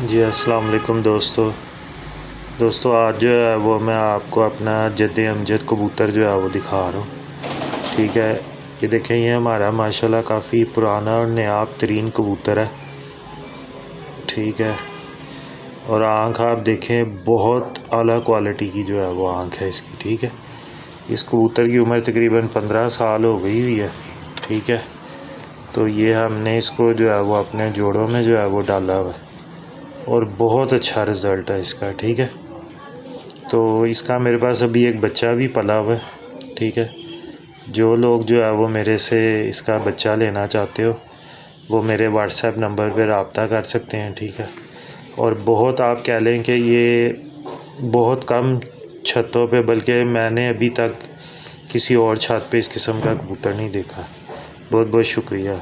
जी अस्सलाम वालेकुम दोस्तों आज जो है वो मैं आपको अपना जद्दे अमजद कबूतर जो है वो दिखा रहा हूँ। ठीक है, ये देखें, ये हमारा माशाल्लाह काफ़ी पुराना और नायाब तरीन कबूतर है। ठीक है, और आँख आप देखें, बहुत आला क्वालिटी की जो है वो आँख है इसकी। ठीक है, इस कबूतर की उम्र तकरीबन 15 साल हो गई हुई है। ठीक है, तो ये हमने इसको जो है वो अपने जोड़ों में जो है वो डाला हुआ है और बहुत अच्छा रिज़ल्ट है इसका। ठीक है, तो इसका मेरे पास अभी एक बच्चा भी पला हुआ है। ठीक है, जो लोग जो है वो मेरे से इसका बच्चा लेना चाहते हो वो मेरे व्हाट्सएप नंबर पर रब्ता कर सकते हैं। ठीक है, और बहुत आप कह लें कि ये बहुत कम छतों पे, बल्कि मैंने अभी तक किसी और छत पे इस किस्म का कबूतर नहीं देखा। बहुत बहुत शुक्रिया।